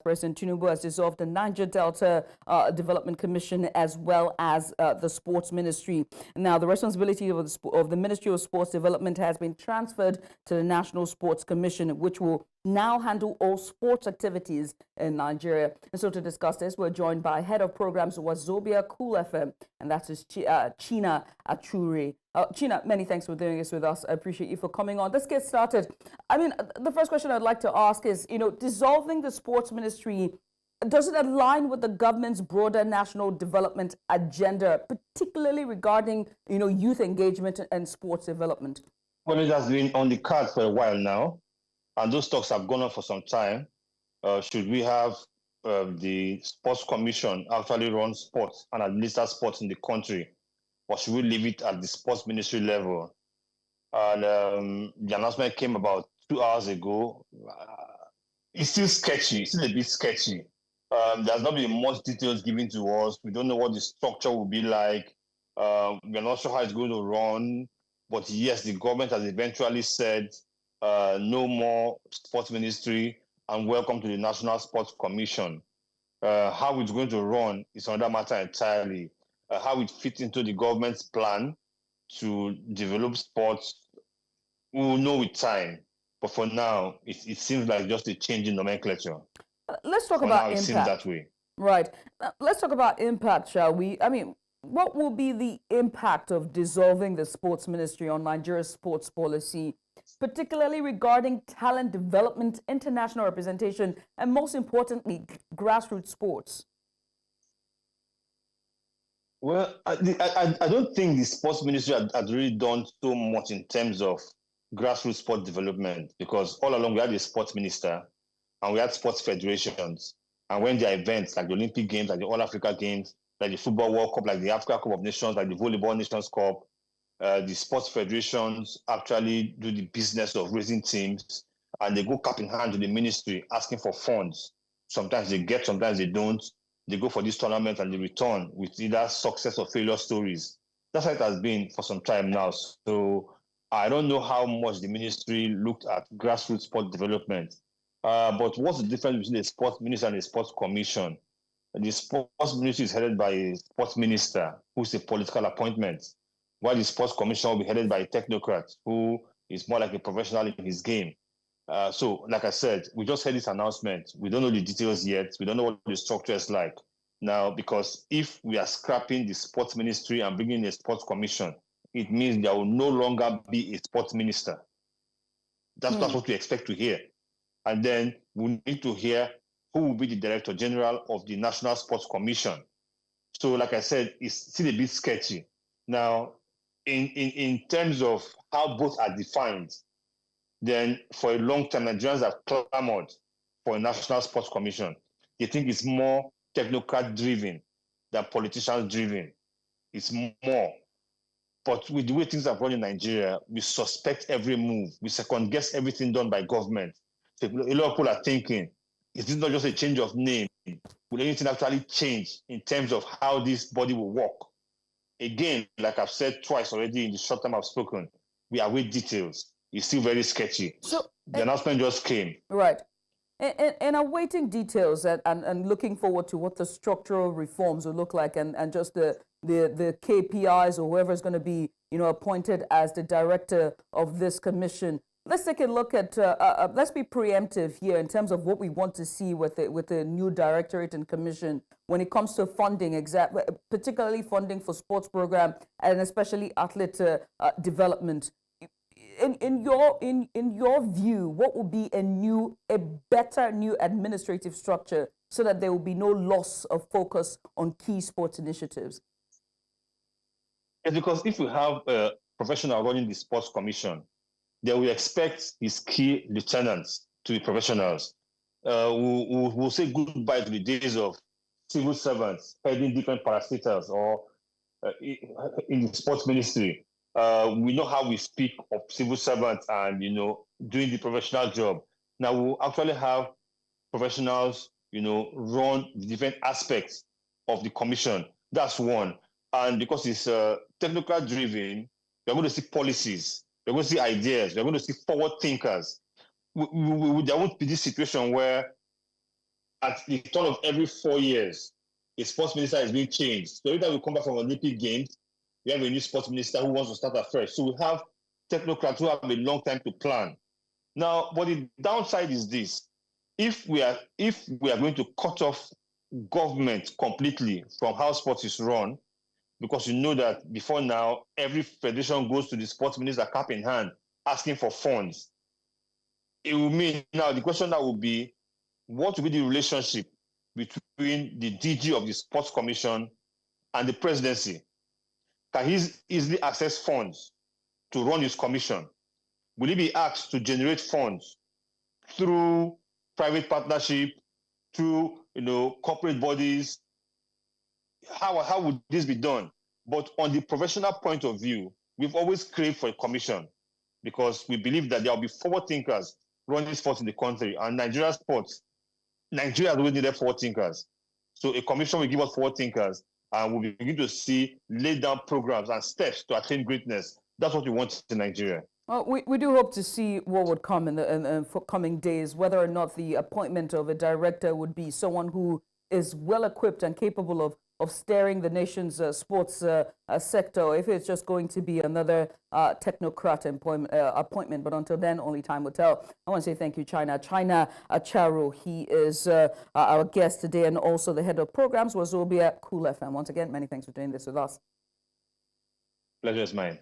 President Tinubu has dissolved the Niger Delta Development Commission as well as the Sports Ministry. Now, the responsibility of the Ministry of Sports Development has been transferred to the National Sports Commission, which will now handle all sports activities in Nigeria. And so to discuss this, we're joined by Head of Programs Wazobia Cool FM, and that is China Acheru. China, many thanks for doing this with us. I appreciate you for coming on. Let's get started. I mean, the first question I'd like to ask is, dissolving the sports ministry, does it align with the government's broader national development agenda, particularly regarding, youth engagement and sports development? Well, it has been on the card for a while now, and those talks have gone on for some time. Should we have the Sports Commission actually run sports and administer sports in the country, or should we leave it at the Sports Ministry level? And the announcement came about 2 hours ago. It's still sketchy. It's still a bit sketchy. There's not been much details given to us. We don't know what the structure will be like. We're not sure how it's going to run. But yes, the government has eventually said no more Sports Ministry and welcome to the National Sports Commission. How it's going to run is another matter entirely. How it fits into the government's plan to develop sports, we will know with time. But for now, it seems like just a change in nomenclature. Let's talk about impact. It seems that way. Right. Let's talk about impact, shall we? I mean, what will be the impact of dissolving the sports ministry on Nigeria's sports policy, particularly regarding talent development, international representation, and most importantly, grassroots sports? Well, I don't think the sports ministry had really done so much in terms of grassroots sport development, because all along we had a sports minister and we had sports federations. And when there are events like the Olympic Games, like the All Africa Games, like the Football World Cup, like the Africa Cup of Nations, like the Volleyball Nations Cup, the sports federations actually do the business of raising teams, and they go cap in hand to the ministry asking for funds. Sometimes they get, sometimes they don't. They go for this tournament and they return with either success or failure stories. That's how it has been for some time now. So I don't know how much the ministry looked at grassroots sport development. But what's the difference between the sports minister and the sports commission? The sports ministry is headed by a sports minister, who's a political appointment, while the sports commission will be headed by a technocrat, who is more like a professional in his game. So, like I said, we just heard this announcement. We don't know the details yet. We don't know what the structure is like. Now, because if we are scrapping the sports ministry and bringing a sports commission, it means there will no longer be a sports minister. That's what we expect to hear. And then we need to hear who will be the Director General of the National Sports Commission. So, like I said, it's still a bit sketchy. Now, in terms of how both are defined, then for a long time, Nigerians have clamored for a National Sports Commission. They think it's more technocrat-driven than politicians-driven. It's more. But with the way things are run in Nigeria, we suspect every move. We second-guess everything done by government. So a lot of people are thinking, is this not just a change of name? Will anything actually change in terms of how this body will work? Again, like I've said twice already in the short time I've spoken, we await details. It's still very sketchy. So the announcement just came. Right. And awaiting details and looking forward to what the structural reforms will look like and just the KPIs or whoever is going to be appointed as the director of this commission. Let's take a look at, let's be preemptive here in terms of what we want to see with the new directorate and commission when it comes to funding, particularly funding for sports program and especially athlete development. In your view, what would be a better new administrative structure so that there will be no loss of focus on key sports initiatives? It's because if we have a professional running the sports commission, then we expect his key lieutenants to be professionals. We'll say goodbye to the days of civil servants heading different parastatals or in the sports ministry. We know how we speak of civil servants and, doing the professional job. Now we'll actually have professionals, run the different aspects of the commission. That's one. And because it's technocrat driven, we're going to see policies, we're going to see ideas, we're going to see forward thinkers. There won't be this situation where at the turn of every 4 years, a sports minister is being changed. So every time we come back from Olympic Games, we have a new sports minister who wants to start afresh. So we have technocrats who have a long time to plan. Now, but the downside is this: if we are going to cut off government completely from how sports is run, because you know that before now, every federation goes to the sports minister cap in hand asking for funds. It will mean now the question that will be, what will be the relationship between the DG of the Sports Commission and the presidency? Can he easily access funds to run his commission? Will he be asked to generate funds through private partnership, through corporate bodies? How would this be done? But on the professional point of view, we've always craved for a commission because we believe that there will be forward thinkers running sports in the country, and Nigeria has always needed forward thinkers. So a commission will give us forward thinkers, and we'll begin to see laid down programs and steps to attain greatness. That's what we want in Nigeria. Well, we do hope to see what would come in the coming days, whether or not the appointment of a director would be someone who is well equipped and capable of steering the nation's sports sector, if it's just going to be another technocrat appointment. But until then, only time will tell. I want to say thank you, China Acheru. He is our guest today and also the head of programs, Wazobia Cool FM. Once again, many thanks for doing this with us. Pleasure is mine.